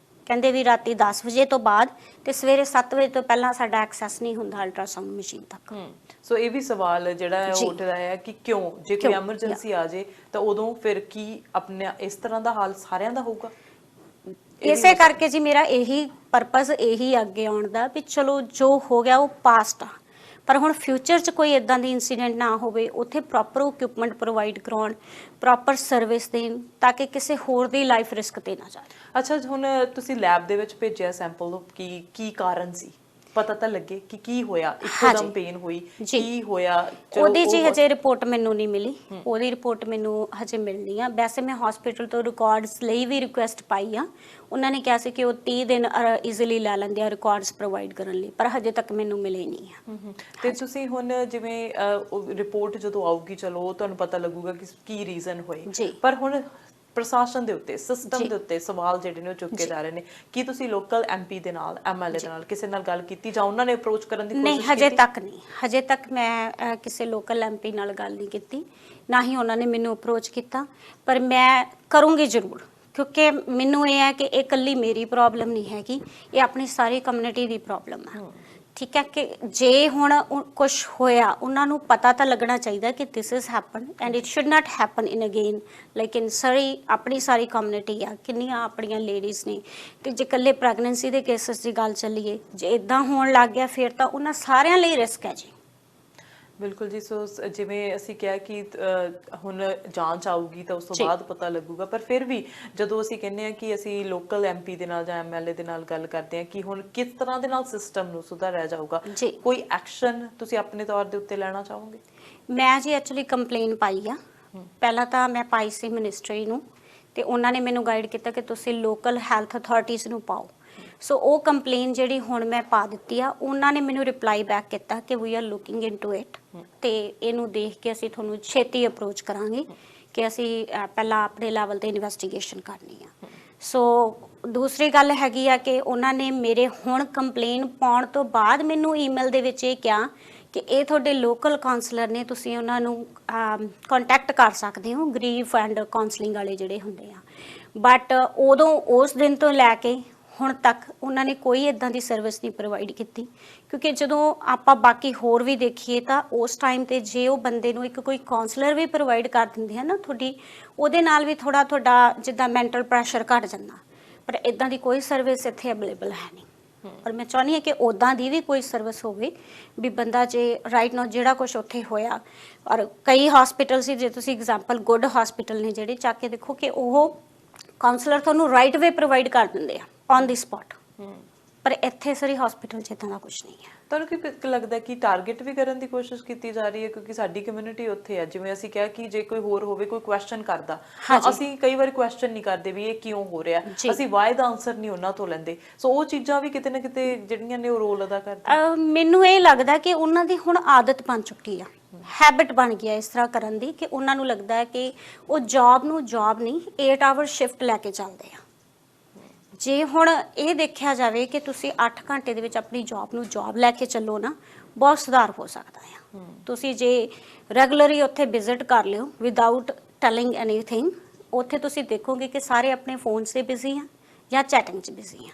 ਕਹਿੰਦੇ ਵੀ ਰਾਤੀ 10 ਵਜੇ ਤੋਂ ਬਾਅਦ ਤੇ ਸਵੇਰੇ 7 ਵਜੇ ਤੋਂ ਪਹਿਲਾਂ ਸਾਡਾ ਐਕਸੈਸ ਨਹੀਂ ਹੁੰਦਾ ਅਲਟਰਾਸਾਊਂਡ ਮਸ਼ੀਨ ਤੱਕ। ਸੋ ਇਹ ਵੀ ਸਵਾਲ ਜਿਹੜਾ ਹੈ ਉਹ ਉੱਠਦਾ ਹੈ ਕਿ ਕਿਉਂ, ਜੇ ਕੋਈ ਐਮਰਜੈਂਸੀ ਆ ਜੇ ਤਾਂ ਉਦੋਂ ਫਿਰ ਕੀ ਆਪਣੇ ਇਸ ਤਰ੍ਹਾਂ ਦਾ ਹਾਲ ਸਾਰਿਆਂ ਦਾ ਹੋਊਗਾ? ਇਸੇ ਕਰਕੇ ਜੀ ਮੇਰਾ ਇਹੀ ਪਰਪਸ ਇਹੀ ਅੱਗੇ ਆਉਣ ਦਾ ਵੀ ਚਲੋ ਜੋ ਹੋ ਗਿਆ ਉਹ ਪਾਸਟ ਆ, ਪਰ ਹੁਣ ਫਿਊਚਰ 'ਚ ਕੋਈ ਇਦਾਂ ਦੀ ਇਨਸੀਡੈਂਟ ਨਾ ਹੋਵੇ, ਉੱਥੇ ਪ੍ਰੋਪਰ ਇਕਵਿਪਮੈਂਟ ਪ੍ਰੋਵਾਈਡ ਕਰਾਉਣ, ਪ੍ਰੋਪਰ ਸਰਵਿਸ ਦੇਣ, ਤਾਂ ਕਿ ਕਿਸੇ ਹੋਰ ਦੀ ਲਾਈਫ ਰਿਸਕ ਤੇ ਨਾ ਜਾਵੇ। ਅੱਛਾ, ਹੁਣ ਤੁਸੀਂ ਲੈਬ ਦੇ ਵਿੱਚ ਭੇਜਿਆ ਸੈਂਪਲ, ਕੀ ਕਾਰਨ ਸੀ? ਪਤਾ ਤਾਂ ਲੱਗੇ ਕਿ ਕੀ ਹੋਇਆ, ਇੱਕਦਮ ਪੇਨ ਹੋਈ, ਕੀ ਹੋਇਆ? ਉਹਦੀ ਜੀ ਹਜੇ ਰਿਪੋਰਟ ਮੈਨੂੰ ਨਹੀਂ ਮਿਲੀ, ਉਹਦੀ ਰਿਪੋਰਟ ਮੈਨੂੰ ਹਜੇ ਮਿਲਣੀ ਆ। ਵੈਸੇ ਮੈਂ ਹਸਪੀਟਲ ਤੋਂ ਰਿਕਾਰਡਸ ਲਈ ਵੀ ਰਿਕੁਐਸਟ ਪਾਈ ਆ, ਉਹਨਾਂ ਨੇ ਕਿਹਾ ਸੀ ਕਿ ਉਹ 30 ਦਿਨ ਈਜ਼ੀਲੀ ਲੈ ਲੈਂਦੇ ਆ ਰਿਕਾਰਡਸ ਪ੍ਰੋਵਾਈਡ ਕਰਨ ਲਈ, ਪਰ ਹਜੇ ਤੱਕ ਮੈਨੂੰ ਮਿਲੇ ਨਹੀਂ ਆ। ਤੇ ਤੁਸੀਂ ਹੁਣ ਜਿਵੇਂ ਰਿਪੋਰਟ ਜਦੋਂ ਆਊਗੀ, ਚਲੋ ਤੁਹਾਨੂੰ ਪਤਾ ਲੱਗੂਗਾ ਕਿ ਕੀ ਰੀਜ਼ਨ ਹੋਏ, ਪਰ ਹੁਣ ਪ੍ਰਸ਼ਾਸਨ ਦੇ ਉੱਤੇ, ਸਿਸਟਮ ਦੇ ਉੱਤੇ ਸਵਾਲ ਜਿਹੜੇ ਨੇ ਉਹ ਚੁੱਕੇ ਜਾ ਰਹੇ ਨੇ। ਕੀ ਤੁਸੀਂ ਲੋਕਲ ਐਮਪੀ ਦੇ ਨਾਲ, ਐਮਐਲਏ ਦੇ ਨਾਲ ਕਿਸੇ ਨਾਲ ਗੱਲ ਕੀਤੀ, ਜਾਂ ਉਹਨਾਂ ਨੇ ਅਪਰੋਚ ਕਰਨ ਦੀ ਕੋਸ਼ਿਸ਼ ਕੀਤੀ? ਨਹੀਂ, ਹਜੇ ਤੱਕ ਨਹੀਂ। ਹਜੇ ਤੱਕ ਮੈਂ ਕਿਸੇ ਲੋਕਲ ਐਮਪੀ ਨਾਲ ਗੱਲ ਨਹੀਂ ਕੀਤੀ, ਨਾ ਹੀ ਉਹਨਾਂ ਨੇ ਮੈਨੂੰ ਅਪਰੋਚ ਕੀਤਾ, ਪਰ ਮੈਂ ਕਰੂੰਗੀ ਜ਼ਰੂਰ, ਕਿਉਂਕਿ ਮੈਨੂੰ ਇਹ ਹੈ ਕਿ ਇਹ ਇਕੱਲੀ ਮੇਰੀ ਪ੍ਰੋਬਲਮ ਨਹੀਂ ਹੈਗੀ, ਇਹ ਆਪਣੀ ਸਾਰੀ ਕਮਿਊਨਿਟੀ ਦੀ ਪ੍ਰੋਬਲਮ ਹੈ। ਠੀਕ ਹੈ, ਕਿ ਜੇ ਹੁਣ ਕੁਝ ਹੋਇਆ ਉਹਨਾਂ ਨੂੰ ਪਤਾ ਤਾਂ ਲੱਗਣਾ ਚਾਹੀਦਾ ਕਿ this is happen and it should not happen in again, like in Surrey ਆਪਣੀ ਸਾਰੀ ਕਮਿਊਨਿਟੀ ਆ, ਕਿੰਨੀਆਂ ਆਪਣੀਆਂ ਲੇਡੀਜ਼ ਨੇ, ਤੇ ਜੇ ਇਕੱਲੇ ਪ੍ਰੈਗਨੈਂਸੀ ਦੇ ਕੇਸਿਸ ਦੀ ਗੱਲ ਚੱਲੀਏ, ਜੇ ਇਦਾਂ ਹੋਣ ਲੱਗ ਗਿਆ ਫਿਰ ਤਾਂ ਉਹਨਾਂ ਸਾਰਿਆਂ ਲਈ ਰਿਸਕ ਹੈ ਜੀ। ਬਿਲਕੁਲ ਜੀ। ਸੋ ਜਿਵੇਂ ਅਸੀਂ ਕਿਹਾ ਕਿ ਹੁਣ ਜਾਂਚ ਆਊਗੀ ਤਾਂ ਉਸ ਤੋਂ ਬਾਅਦ ਪਤਾ ਲੱਗੂਗਾ, ਪਰ ਫਿਰ ਵੀ ਜਦੋਂ ਅਸੀਂ ਕਹਿੰਦੇ ਆ ਕਿ ਅਸੀਂ ਲੋਕਲ ਐਮਪੀ ਦੇ ਨਾਲ ਜਾਂ ਐਮਐਲਏ ਦੇ ਨਾਲ ਗੱਲ ਕਰਦੇ ਆ ਕਿ ਹੁਣ ਕਿਸ ਤਰ੍ਹਾਂ ਦੇ ਨਾਲ ਸਿਸਟਮ ਨੂੰ ਸੁਧਾਰਿਆ ਜਾਊਗਾ, ਜੀ ਕੋਈ ਐਕਸ਼ਨ ਤੁਸੀਂ ਆਪਣੇ ਤੌਰ ਦੇ ਉੱਤੇ ਲੈਣਾ ਚਾਹੋਗੇ? ਮੈਂ ਜੀ ਐਕਚੁਅਲੀ ਕੰਪਲੇਨ ਪਾਈ ਆ। ਪਹਿਲਾਂ ਤਾਂ ਮੈਂ ਪਾਈ ਸੀ ਮਿਨਿਸਟਰੀ ਨੂੰ, ਤੇ ਉਹਨਾਂ ਨੇ ਮੈਨੂੰ ਗਾਈਡ ਕੀਤਾ ਕਿ ਤੁਸੀਂ ਲੋਕਲ ਹੈਲਥ ਅਥਾਰਟੀਜ਼ ਨੂੰ ਪਾਓ। ਸੋ ਉਹ ਕੰਪਲੇਨ ਜਿਹੜੀ ਹੁਣ ਮੈਂ ਪਾ ਦਿੱਤੀ ਆ, ਉਹਨਾਂ ਨੇ ਮੈਨੂੰ ਰਿਪਲਾਈ ਬੈਕ ਕੀਤਾ ਕਿ we are looking into it, ਤੇ ਇਹਨੂੰ ਦੇਖ ਕੇ ਅਸੀਂ ਤੁਹਾਨੂੰ ਛੇਤੀ ਅਪਰੋਚ ਕਰਾਂਗੇ ਕਿ ਅਸੀਂ ਪਹਿਲਾਂ ਆਪਣੇ ਲੈਵਲ ਤੇ ਇਨਵੈਸਟੀਗੇਸ਼ਨ ਕਰਨੀ ਆ। ਸੋ ਦੂਸਰੀ ਗੱਲ ਹੈਗੀ ਆ ਕਿ ਉਹਨਾਂ ਨੇ ਮੇਰੇ ਹੁਣ ਕੰਪਲੇਨ ਪਾਉਣ ਤੋਂ ਬਾਅਦ ਮੈਨੂੰ ਈਮੇਲ ਦੇ ਵਿੱਚ ਇਹ ਕਿਹਾ ਕਿ ਇਹ ਤੁਹਾਡੇ ਲੋਕਲ ਕਾਉਂਸਲਰ ਨੇ, ਤੁਸੀਂ ਉਹਨਾਂ ਨੂੰ ਕੰਟੈਕਟ ਕਰ ਸਕਦੇ ਹੋ, ਗਰੀਫ ਐਂਡ ਕਾਉਂਸਲਿੰਗ ਵਾਲੇ ਜਿਹੜੇ ਹੁੰਦੇ ਆ। ਬਟ ਉਦੋਂ ਉਸ ਦਿਨ ਤੋਂ ਲੈ ਕੇ ਹੁਣ ਤੱਕ ਉਹਨਾਂ ਨੇ ਕੋਈ ਇਦਾਂ ਦੀ ਸਰਵਿਸ ਨਹੀਂ ਪ੍ਰੋਵਾਈਡ ਕੀਤੀ, ਕਿਉਂਕਿ ਜਦੋਂ ਆਪਾਂ ਬਾਕੀ ਹੋਰ ਵੀ ਦੇਖੀਏ ਤਾਂ ਉਸ ਟਾਈਮ ਤੇ ਜੇ ਉਹ ਬੰਦੇ ਨੂੰ ਇੱਕ ਕੋਈ ਕਾਉਂਸਲਰ ਵੀ ਪ੍ਰੋਵਾਈਡ ਕਰ ਦਿੰਦੇ ਹਨ ਨਾ ਤੁਹਾਡੀ, ਉਹਦੇ ਨਾਲ ਵੀ ਥੋੜਾ ਤੁਹਾਡਾ ਜਿੱਦਾਂ ਮੈਂਟਲ ਪ੍ਰੈਸ਼ਰ ਘਟ ਜਾਂਦਾ। ਪਰ ਇਦਾਂ ਦੀ ਕੋਈ ਸਰਵਿਸ ਇੱਥੇ ਅਵੇਲੇਬਲ ਹੈ ਨਹੀਂ। ਪਰ ਮੈਂ ਚਾਹੁੰਦੀ ਹਾਂ ਕਿ ਉੱਦਾਂ ਦੀ ਵੀ ਕੋਈ ਸਰਵਿਸ ਹੋਵੇ ਵੀ ਬੰਦਾ ਜੇ ਰਾਈਟ ਨਾਓ ਜਿਹੜਾ ਕੁਝ ਉੱਥੇ ਹੋਇਆ, ਔਰ ਕਈ ਹਸਪੀਟਲ ਸੀ, ਜੇ ਤੁਸੀਂ ਐਗਜ਼ਾਮਪਲ ਗੁੱਡ ਹਸਪੀਟਲ ਨੇ ਜਿਹੜੇ, ਚੱਕ ਕੇ ਦੇਖੋ ਕਿ ਉਹ ਕਾਉਂਸਲਰ ਤੁਹਾਨੂੰ ਰਾਈਟ ਵੇ ਪ੍ਰੋਵਾਈਡ ਕਰ ਦਿੰਦੇ ਆ ਔਨ ਦੀ ਸਪੌਟ। ਪਰ ਇੱਥੇ ਸਰੀ ਹਸਪੀਟਲ 'ਚ ਇੱਦਾਂ ਦਾ ਕੁਝ ਨਹੀਂ ਹੈ। ਤੁਹਾਨੂੰ ਕੀ ਲੱਗਦਾ ਕਿ ਟਾਰਗੇਟ ਵੀ ਕਰਨ ਦੀ ਕੋਸ਼ਿਸ਼ ਕੀਤੀ ਜਾ ਰਹੀ ਹੈ? ਕਿਉਂਕਿ ਸਾਡੀ ਕਮਿਊਨਿਟੀ ਉੱਥੇ ਹੈ, ਜਿਵੇਂ ਅਸੀਂ ਕਿਹਾ ਕਿ ਜੇ ਕੋਈ ਹੋਰ ਹੋਵੇ, ਕੋਈ ਕੁਐਸਚਨ ਕਰਦਾ, ਅਸੀਂ ਕਈ ਵਾਰੀ ਕੁਐਸਚਨ ਨਹੀਂ ਕਰਦੇ ਵੀ ਇਹ ਕਿਉਂ ਹੋ ਰਿਹਾ, ਅਸੀਂ ਵਾਈ ਦਾ ਆਨਸਰ ਨਹੀਂ ਉਹਨਾਂ ਤੋਂ ਲੈਂਦੇ। ਸੋ ਉਹ ਚੀਜ਼ਾਂ ਵੀ ਕਿਤੇ ਨਾ ਕਿਤੇ ਜਿਹੜੀਆਂ ਨੇ ਉਹ ਰੋਲ ਅਦਾ ਕਰਦੀਆਂ। ਮੈਨੂੰ ਇਹ ਲੱਗਦਾ ਕਿ ਉਹਨਾਂ ਦੀ ਹੁਣ ਆਦਤ ਬਣ ਚੁੱਕੀ ਆ, ਹੈਬਿਟ ਬਣ ਗਈ ਹੈ ਇਸ ਤਰ੍ਹਾਂ ਕਰਨ ਦੀ, ਕਿ ਉਹਨਾਂ ਨੂੰ ਲੱਗਦਾ ਹੈ ਕਿ ਉਹ ਜੌਬ ਨੂੰ ਜੌਬ ਨਹੀਂ 8 ਆਵਰ ਸ਼ਿਫਟ ਲੈ ਕੇ ਚੱਲਦੇ ਆ। ਜੇ ਹੁਣ ਇਹ ਦੇਖਿਆ ਜਾਵੇ ਕਿ ਤੁਸੀਂ 8 ਘੰਟੇ ਦੇ ਵਿੱਚ ਆਪਣੀ ਜੌਬ ਨੂੰ ਜੌਬ ਲੈ ਕੇ ਚੱਲੋ ਨਾ, ਬਹੁਤ ਸੁਧਾਰ ਹੋ ਸਕਦਾ ਆ। ਤੁਸੀਂ ਜੇ ਰੈਗੂਲਰੀ ਉੱਥੇ ਵਿਜ਼ਿਟ ਕਰ ਲਿਓ ਵਿਦਆਊਟ ਟੈਲਿੰਗ ਐਨੀਥਿੰਗ, ਉੱਥੇ ਤੁਸੀਂ ਦੇਖੋਗੇ ਕਿ ਸਾਰੇ ਆਪਣੇ ਫੋਨ 'ਤੇ ਬਿਜ਼ੀ ਆ ਜਾਂ ਚੈਟਿੰਗ 'ਚ ਬਿਜ਼ੀ ਆ।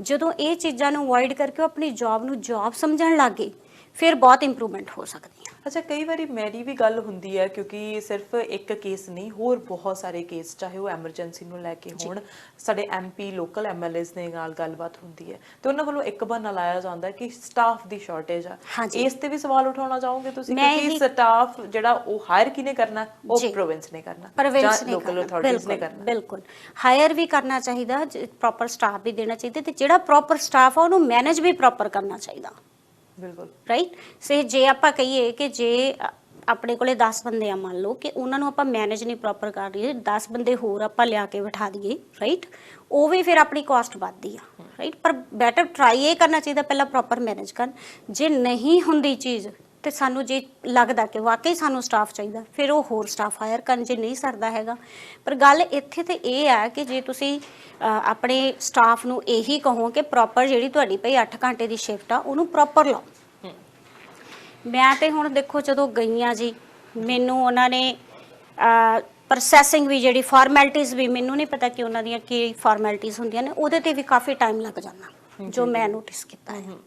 ਜਦੋਂ ਇਹ ਚੀਜ਼ਾਂ ਨੂੰ ਅਵੋਇਡ ਕਰਕੇ ਉਹ ਆਪਣੀ ਜੌਬ ਨੂੰ ਜੌਬ ਸਮਝਣ ਲੱਗ ਗਏ, ਫਿਰ ਬਹੁਤ ਇੰਪਰੂਵਮੈਂਟ ਹੋ ਸਕਦੀ ਹੈ। ਅੱਛਾ, ਕਈ ਵਾਰੀ ਮੇਰੀ ਵੀ ਗੱਲ ਹੁੰਦੀ ਹੈ, ਕਿਉਂਕਿ ਸਿਰਫ ਇੱਕ ਕੇਸ ਨਹੀਂ, ਹੋਰ ਬਹੁਤ ਸਾਰੇ ਕੇਸ, ਚਾਹੇ ਉਹ ਐਮਰਜੈਂਸੀ ਨੂੰ ਲੈ ਕੇ ਹੋਣ, ਸਾਡੇ ਐਮਪੀ ਲੋਕਲ ਐਮਐਲਏਜ਼ ਦੇ ਨਾਲ ਗੱਲਬਾਤ ਹੁੰਦੀ ਹੈ ਤੇ ਉਹਨਾਂ ਵੱਲੋਂ ਇੱਕ ਬਹਾਨਾ ਲਾਇਆ ਜਾਂਦਾ ਹੈ ਕਿ ਸਟਾਫ ਦੀ ਸ਼ਾਰਟੇਜ ਆ। ਇਸ ਤੇ ਵੀ ਸਵਾਲ ਉਠਾਉਣਾ ਚਾਹੋਗੇ ਤੁਸੀਂ? ਕਿਉਂਕਿ ਸਟਾਫ ਜਿਹੜਾ ਉਹ ਹਾਇਰ ਕਿਹਨੇ ਕਰਨਾ, ਉਹ ਪ੍ਰੋਵਿੰਸ ਨੇ ਕਰਨਾ ਜਾਂ ਲੋਕਲ ਅਥਾਰਟੀਜ਼ ਨੇ ਕਰਨਾ। ਬਿਲਕੁਲ, ਹਾਇਰ ਵੀ ਕਰਨਾ ਚਾਹੀਦਾ, ਪ੍ਰੋਪਰ ਸਟਾਫ ਵੀ ਦੇਣਾ ਚਾਹੀਦਾ, ਤੇ ਜਿਹੜਾ ਪ੍ਰੋਪਰ ਸਟਾਫ ਆ ਉਹਨੂੰ ਮੈਨੇਜ ਵੀ ਪ੍ਰੋਪਰ ਕਰਨਾ ਚਾਹੀਦਾ। ਬਿਲਕੁਲ ਰਾਈਟ। ਸੇ ਜੇ ਆਪਾਂ ਕਹੀਏ ਕਿ ਜੇ ਆਪਣੇ ਕੋਲੇ 10 ਬੰਦੇ ਆ, ਮੰਨ ਲਓ ਕਿ ਉਹਨਾਂ ਨੂੰ ਆਪਾਂ ਮੈਨੇਜ ਨਹੀਂ ਪ੍ਰੋਪਰ ਕਰ ਰਹੀ, 10 ਬੰਦੇ ਹੋਰ ਆਪਾਂ ਲਿਆ ਕੇ ਬਿਠਾ ਦਈਏ, ਰਾਈਟ, ਉਹ ਵੀ ਫਿਰ ਆਪਣੀ ਕਾਸਟ ਵੱਧਦੀ ਆ, ਰਾਈਟ। ਪਰ ਬੈਟਰ ਟਰਾਈ ਇਹ ਕਰਨਾ ਚਾਹੀਦਾ ਪਹਿਲਾਂ ਪ੍ਰੋਪਰ ਮੈਨੇਜ ਕਰਨ। ਜੇ ਨਹੀਂ ਹੁੰਦੀ ਚੀਜ਼ ਤੇ ਸਾਨੂੰ ਜੇ ਲੱਗਦਾ ਕਿ ਵਾਕਈ ਸਾਨੂੰ ਸਟਾਫ ਚਾਹੀਦਾ, ਫਿਰ ਉਹ ਹੋਰ ਸਟਾਫ ਹਾਇਰ ਕਰਨ, ਜੇ ਨਹੀਂ ਸਰਦਾ ਹੈਗਾ। ਪਰ ਗੱਲ ਇੱਥੇ ਤੇ ਇਹ ਹੈ ਕਿ ਜੇ ਤੁਸੀਂ ਆਪਣੇ ਸਟਾਫ ਨੂੰ ਇਹੀ ਕਹੋ ਕਿ ਪ੍ਰੋਪਰ ਜਿਹੜੀ ਤੁਹਾਡੀ ਭਈ 8 ਘੰਟੇ ਦੀ ਸ਼ਿਫਟ ਆ ਉਹਨੂੰ ਪ੍ਰੋਪਰ ਲਾਓ। ਮੈਂ ਤੇ ਹੁਣ ਦੇਖੋ ਜਦੋਂ ਗਈਆਂ ਜੀ, ਮੈਨੂੰ ਉਹਨਾਂ ਨੇ ਪ੍ਰੋਸੈਸਿੰਗ ਵੀ ਜਿਹੜੀ ਫਾਰਮੈਲਿਟੀਜ਼ ਵੀ, ਮੈਨੂੰ ਨਹੀਂ ਪਤਾ ਕਿ ਉਹਨਾਂ ਦੀਆਂ ਕੀ ਫਾਰਮੈਲਿਟੀਜ਼ ਹੁੰਦੀਆਂ ਨੇ, ਉਹਦੇ ਤੇ ਵੀ ਕਾਫੀ ਟਾਈਮ ਲੱਗ ਜਾਂਦਾ, ਜੋ ਮੈਂ ਨੋਟਿਸ ਕੀਤਾ ਹੈ।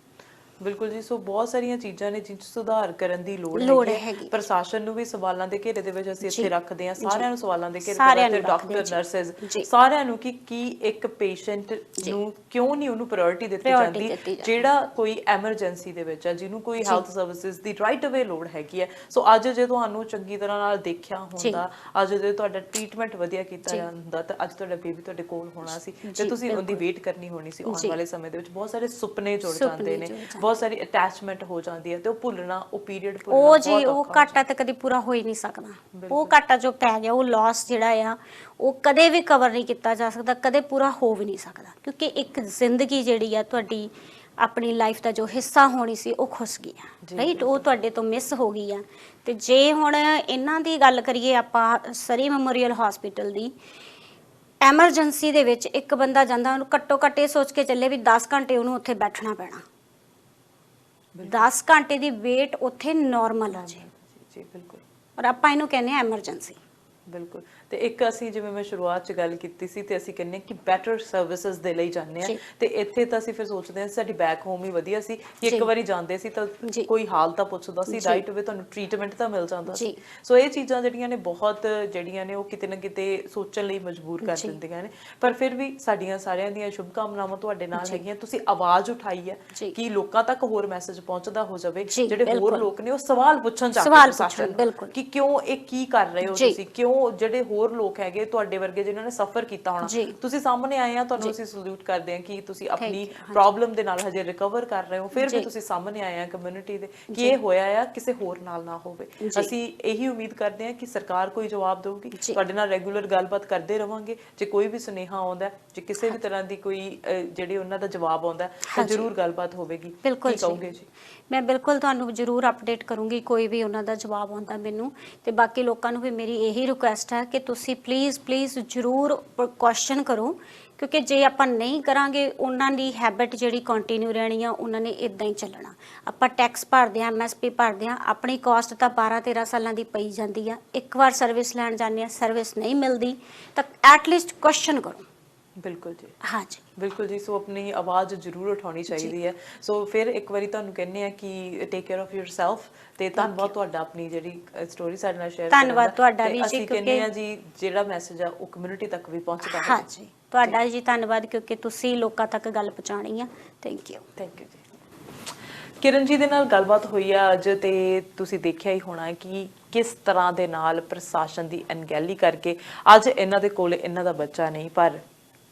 ਬਿਲਕੁਲ ਜੀ। ਸੋ ਬਹੁਤ ਸਾਰੀਆਂ ਚੀਜ਼ਾਂ ਨੇ ਜਿਹ 'ਚ ਸੁਧਾਰ ਕਰਨ ਦੀ ਲੋੜ ਹੈ। ਪ੍ਰਸ਼ਾਸਨ ਨੂੰ ਵੀ ਸਵਾਲਾਂ ਦੇ ਘੇਰੇ ਦੇ ਵਿੱਚ ਅਸੀਂ ਇੱਥੇ ਰੱਖਦੇ ਹਾਂ, ਸਾਰਿਆਂ ਨੂੰ ਸਵਾਲਾਂ ਦੇ ਘੇਰੇ ਤੇ, ਡਾਕਟਰ, ਨਰਸਿਸ, ਸਾਰਿਆਂ ਨੂੰ ਕਿ ਇੱਕ ਪੇਸ਼ੈਂਟ ਨੂੰ ਕਿਉਂ ਨਹੀਂ ਉਹਨੂੰ ਪ੍ਰਾਇੋਰਟੀ ਦਿੱਤੀ ਜਾਂਦੀ ਜਿਹੜਾ ਕੋਈ ਐਮਰਜੈਂਸੀ ਦੇ ਵਿੱਚ ਹੈ, ਜਿਹਨੂੰ ਕੋਈ ਹੈਲਥ ਸਰਵਿਸਿਜ਼ ਦੀ ਰਾਈਟ ਅਵੇ ਲੋੜ ਹੈਗੀ ਹੈ। ਸੋ ਅੱਜ ਜੇ ਤੁਹਾਨੂੰ ਚੰਗੀ ਤਰ੍ਹਾਂ ਨਾਲ ਦੇਖਿਆ ਹੁੰਦਾ, ਅੱਜ ਜੇ ਤੁਹਾਡਾ ਟ੍ਰੀਟਮੈਂਟ ਵਧੀਆ ਕੀਤਾ ਜਾਂਦਾ, ਤਾਂ ਅੱਜ ਤੁਹਾਡਾ ਬੇਬੀ ਤੁਹਾਡੇ ਕੋਲ ਹੋਣਾ ਸੀ ਤੇ ਤੁਸੀਂ ਉਹਦੀ ਵੇਟ ਕਰਨੀ ਹੋਣੀ ਸੀ। ਆਉਣ ਵਾਲੇ ਸਮੇਂ ਦੇ ਵਿੱਚ ਬਹੁਤ ਸਾਰੇ ਸੁਪਨੇ ਜੁੜ ਜਾਂਦੇ ਨੇ, ਬਹੁਤ ਸਾਰੀ ਅਟੈਚਮੈਂਟ ਹੋ ਜਾਂਦੀ ਹੈ, ਤੇ ਉਹ ਭੁੱਲਣਾ, ਉਹ ਪੀਰੀਅਡ ਭੁੱਲਣਾ, ਉਹ ਜੀ ਉਹ ਘਾਟਾ ਤਾਂ ਕਦੀ ਪੂਰਾ ਹੋ ਹੀ ਨਹੀਂ ਸਕਦਾ। ਉਹ ਘਾਟਾ ਜੋ ਪੈ ਗਿਆ, ਉਹ ਲਾਸ ਜਿਹੜਾ ਆ, ਉਹ ਕਦੇ ਵੀ ਕਵਰ ਨਹੀਂ ਕੀਤਾ ਜਾ ਸਕਦਾ, ਕਦੇ ਪੂਰਾ ਹੋ ਵੀ ਨਹੀਂ ਸਕਦਾ, ਕਿਉਂਕਿ ਇੱਕ ਜ਼ਿੰਦਗੀ ਜਿਹੜੀ ਆ ਤੁਹਾਡੀ ਆਪਣੀ ਲਾਈਫ ਦਾ ਜੋ ਹਿੱਸਾ ਹੋਣੀ ਸੀ ਉਹ ਖੁੱਸ ਗਈ ਆ, ਰਾਈਟ, ਉਹ ਤੁਹਾਡੇ ਤੋਂ ਮਿਸ ਹੋ ਗਈ ਆ। ਤੇ ਜੇ ਹੁਣ ਇਹਨਾਂ ਦੀ ਗੱਲ ਕਰੀਏ ਆਪਾਂ ਸਰੀ ਮੈਮੋਰੀਅਲ ਹਸਪੀਟਲ ਦੀ, ਐਮਰਜੈਂਸੀ ਦੇ ਵਿੱਚ ਇੱਕ ਬੰਦਾ ਜਾਂਦਾ, ਉਹਨੂੰ ਘੱਟੋ ਘੱਟ ਇਹ ਸੋਚ ਕੇ ਚੱਲੇ ਵੀ 10 ਘੰਟੇ ਉਹਨੂੰ ਉੱਥੇ ਬੈਠਣਾ ਪੈਣਾ। 10 ਘੰਟੇ ਦੀ ਵੇਟ ਉੱਥੇ ਨਾਰਮਲ ਆ ਜੀ। ਜੀ ਬਿਲਕੁਲ। ਔਰ ਆਪਾਂ ਇਹਨੂੰ ਕਹਿੰਦੇ ਆ ਐਮਰਜੈਂਸੀ। ਬਿਲਕੁਲ। ਤੇ ਇੱਕ ਅਸੀਂ ਜਿਵੇਂ ਮੈਂ ਸ਼ੁਰੂਆਤ 'ਚ ਗੱਲ ਕੀਤੀ ਸੀ ਤੇ ਅਸੀਂ ਕਹਿੰਨੇ ਕਿ ਬੈਟਰ ਸਰਵਿਸਿਜ਼ ਦੇ ਲਈ ਜਾਂਦੇ ਆ ਜੀ। ਤੇ ਇੱਥੇ ਤਾਂ ਅਸੀਂ ਫਿਰ ਸੋਚਦੇ ਹਾਂ ਸਾਡੀ ਬੈਕ ਹੋਮ ਹੀ ਵਧੀਆ ਸੀ ਕਿ ਇੱਕ ਜੀ। ਵਾਰੀ ਜਾਂਦੇ ਸੀ ਤਾਂ ਜੀ। ਕੋਈ ਹਾਲ ਤਾਂ ਪੁੱਛਦਾ ਸੀ, ਜੀ। ਰਾਈਟ ਵੇ ਤੁਹਾਨੂੰ ਟ੍ਰੀਟਮੈਂਟ ਤਾਂ ਮਿਲ ਜਾਂਦਾ ਸੀ। ਜੀ। ਸੋ ਇਹ ਚੀਜ਼ਾਂ ਜਿਹੜੀਆਂ ਨੇ ਬਹੁਤ ਜਿਹੜੀਆਂ ਨੇ ਉਹ ਕਿਤੇ ਨਾ ਕਿਤੇ ਸੋਚਣ ਲਈ ਮਜਬੂਰ ਕਰ ਜੀ। ਦਿੰਦੀਆਂ ਨੇ, ਪਰ ਫਿਰ ਵੀ ਸਾਡੀਆਂ ਸਾਰਿਆਂ ਦੀਆਂ ਸ਼ੁਭ ਕਾਮਨਾਵਾਂ ਤੁਹਾਡੇ ਨਾਲ ਜੀ। ਹੈਗੀਆਂ। ਤੁਸੀਂ ਆਵਾਜ਼ ਉਠਾਈ ਹੈ ਜੀ। ਕਿ ਲੋਕਾਂ ਤੱਕ ਹੋਰ ਮੈਸੇਜ ਪਹੁੰਚਦਾ ਹੋ ਜਾਵੇ, ਜੀ, ਜਿਹੜੇ ਹੋਰ ਬਿਲਕੁਲ। ਲੋਕ ਨੇ ਉਹ ਸਵਾਲ ਪੁੱਛਣ ਚਾਹਤੇ ਸਵਾਲ ਪ੍ਰਸ਼ਾਸਨ ਪੁੱਛਣ, ਨੂੰ ਬਿਲਕੁਲ। ਕਿ ਕਿਉਂ ਇਹ ਕੀ ਕਰ ਰਹੇ ਹੋ ਜੀ। ਤੁਸੀਂ, ਕਿਉਂ ਜਿਹੜੇ ਹੋਰ ਲੋਕ ਹੈਗੇ ਤੁਹਾਡੇ ਵਰਗੇ ਜਿਨ੍ਹਾਂ ਨੇ ਸਫਰ ਕੀਤਾ ਹੋਣਾ, ਜੀ। ਤੁਸੀਂ ਸਾਹਮਣੇ ਆਏ ਆ, ਤੁਹਾਨੂੰ ਜੀ। ਅਸੀਂ ਸਲੂਟ ਕਰਦੇ ਹਾਂ ਕਿ ਤੁਸੀਂ Thank ਆਪਣੀ you, ਹਾਂਜੀ। ਪ੍ਰੋਬਲਮ ਦੇ ਨਾਲ ਹਜੇ ਰਿਕਵਰ ਕਰ ਰਹੇ ਹੋ, ਫਿਰ ਵੀ ਜੀ। ਤੁਸੀਂ ਸਾਹਮਣੇ ਆਏ ਆ ਕਮਿਊਨਿਟੀ ਦੇ ਕਿ ਜੀ। ਇਹ ਹੋਇਆ ਆ ਕਿਸੇ ਹੋਰ ਨਾਲ ਨਾ ਹੋਵੇ। ਜੀ। ਅਸੀਂ ਇਹੀ ਉਮੀਦ ਕਰਦੇ ਹਾਂ ਕਿ ਸਰਕਾਰ ਕੋਈ ਜਵਾਬ ਦੇਊਗੀ, ਜੀ। ਤੁਹਾਡੇ ਨਾਲ ਰੈਗੂਲਰ ਗੱਲਬਾਤ ਕਰਦੇ ਰਵਾਂਗੇ। ਜੇ ਕੋਈ ਵੀ ਸੁਨੇਹਾ ਆਉਂਦਾ, ਜੇ ਕਿਸੇ ਵੀ ਤਰ੍ਹਾਂ ਦੀ ਕੋਈ ਜਿਹੜੇ ਉਹਨਾਂ ਦਾ ਜਵਾਬ ਆਉਂਦਾ ਤਾਂ ਹਾਂਜੀ। ਜ਼ਰੂਰ ਗੱਲਬਾਤ ਹੋਵੇਗੀ। ਬਿਲਕੁਲ ਕੀ ਕਹੋਗੇ ਜੀ? ਮੈਂ ਬਿਲਕੁਲ ਤੁਹਾਨੂੰ ਜ਼ਰੂਰ ਅਪਡੇਟ ਕਰੂੰਗੀ ਕੋਈ ਵੀ ਉਹਨਾਂ ਦਾ ਜਵਾਬ ਆਉਂਦਾ ਮੈਨੂੰ। ਤੇ ਬਾਕੀ ਲੋਕਾਂ ਨੂੰ ਵੀ ਮੇਰੀ ਇਹੀ ਰਿਕੁਐਸਟ ਹੈ ਕਿ ਤੁਸੀਂ ਪਲੀਜ਼ ਜ਼ਰੂਰ ਕੁਐਸਚਨ ਕਰੋ, ਕਿਉਂਕਿ ਜੇ ਆਪਾਂ ਨਹੀਂ ਕਰਾਂਗੇ ਉਹਨਾਂ ਦੀ ਹੈਬਿਟ ਜਿਹੜੀ ਕੰਟੀਨਿਊ ਰਹਿਣੀ ਆ, ਉਹਨਾਂ ਨੇ ਇਦਾਂ ਹੀ ਚੱਲਣਾ। ਆਪਾਂ ਟੈਕਸ ਭਰਦੇ ਆ, MSP ਭਰਦੇ ਆ, ਆਪਣੀ ਕਾਸਟ ਤਾਂ 12-13 ਸਾਲਾਂ ਦੀ ਪਈ ਜਾਂਦੀ ਆ। ਇੱਕ ਵਾਰ ਸਰਵਿਸ ਲੈਣ ਜਾਂਦੇ ਆ, ਸਰਵਿਸ ਨਹੀਂ ਮਿਲਦੀ ਤਾਂ ਐਟਲੀਸਟ ਕੁਐਸਚਨ ਕਰੋ। ਬਿਲਕੁਲ ਜੀ, ਹਾਂਜੀ ਬਿਲਕੁਲ ਜੀ। ਸੋ ਆਪਣੀ ਆਵਾਜ਼ ਜ਼ਰੂਰ ਉਠਾਉਣੀ ਚਾਹੀਦੀ ਹੈ। ਸੋ ਫਿਰ ਇੱਕ ਵਾਰੀ ਤੁਹਾਨੂੰ ਕਹਿੰਦੇ ਆ ਕਿ ਟੇਕ ਕੇਅਰ ਆਫ ਯੋਰਸੈਲਫ ਤੇ ਧੰਨਵਾਦ ਤੁਹਾਡਾ ਆਪਣੀ ਜਿਹੜੀ ਸਟੋਰੀ ਸਾਡੇ ਨਾਲ ਸ਼ੇਅਰ ਕਰਨ ਦਾ। ਧੰਨਵਾਦ ਤੁਹਾਡਾ ਤੇ ਵੀ ਜੀ, ਅਸੀਂ ਕਹਿੰਦੇ ਆ ਜੀ ਜਿਹੜਾ ਮੈਸੇਜ ਆ ਉਹ ਕਮਿਊਨਿਟੀ ਤੱਕ ਵੀ ਪਹੁੰਚਦਾ ਹੈ। ਹਾਂਜੀ ਤੁਹਾਡਾ ਜੀ ਧੰਨਵਾਦ, ਕਿਉਂਕਿ ਤੁਸੀਂ ਲੋਕਾਂ ਤੱਕ ਗੱਲ ਪਹੁੰਚਾਉਣੀ ਆ। ਥੈਂਕ ਯੂ ਜੀ। ਕਿਰਨ ਜੀ ਦੇ ਨਾਲ ਗੱਲਬਾਤ ਹੋਈ ਆ ਅੱਜ, ਤੇ ਤੁਸੀਂ ਦੇਖਿਆ ਹੀ ਹੋਣਾ ਕਿ ਕਿਸ ਤਰ੍ਹਾਂ ਦੇ ਨਾਲ ਪ੍ਰਸ਼ਾਸਨ ਦੀ ਅਣਗਹਿਲੀ ਕਰਕੇ ਅੱਜ ਇਹਨਾਂ ਦੇ ਕੋਲ ਇਹਨਾਂ ਦਾ ਬੱਚਾ ਨਹੀਂ, ਪਰ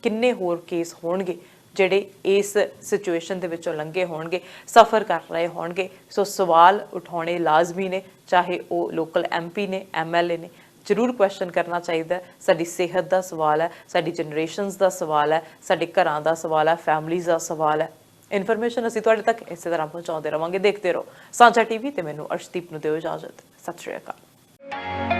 ਕਿੰਨੇ ਹੋਰ ਕੇਸ ਹੋਣਗੇ ਜਿਹੜੇ ਇਸ ਸਿਚੁਏਸ਼ਨ ਦੇ ਵਿੱਚੋਂ ਲੰਘੇ ਹੋਣਗੇ, ਸਫਰ ਕਰ ਰਹੇ ਹੋਣਗੇ। ਸੋ ਸਵਾਲ ਉਠਾਉਣੇ ਲਾਜ਼ਮੀ ਨੇ, ਚਾਹੇ ਉਹ ਲੋਕਲ MP ਨੇ, MLA ਨੇ। ਜ਼ਰੂਰ ਕੁਐਸਚਨ ਕਰਨਾ ਚਾਹੀਦਾ। ਸਾਡੀ ਸਿਹਤ ਦਾ ਸਵਾਲ ਹੈ, ਸਾਡੀ ਜਨਰੇਸ਼ਨਸ ਦਾ ਸਵਾਲ ਹੈ, ਸਾਡੇ ਘਰਾਂ ਦਾ ਸਵਾਲ ਹੈ, ਫੈਮਲੀਜ਼ ਦਾ ਸਵਾਲ ਹੈ। ਇਨਫੋਰਮੇਸ਼ਨ ਅਸੀਂ ਤੁਹਾਡੇ ਤੱਕ ਇਸੇ ਤਰ੍ਹਾਂ ਪਹੁੰਚਾਉਂਦੇ ਰਵਾਂਗੇ। ਦੇਖਦੇ ਰਹੋ ਸਾਂਝਾ TV ਤੇ ਮੈਨੂੰ ਅਰਸ਼ਦੀਪ ਨੂੰ ਦਿਓ ਇਜਾਜ਼ਤ। ਸਤਿ ਸ਼੍ਰੀ ਅਕਾਲ।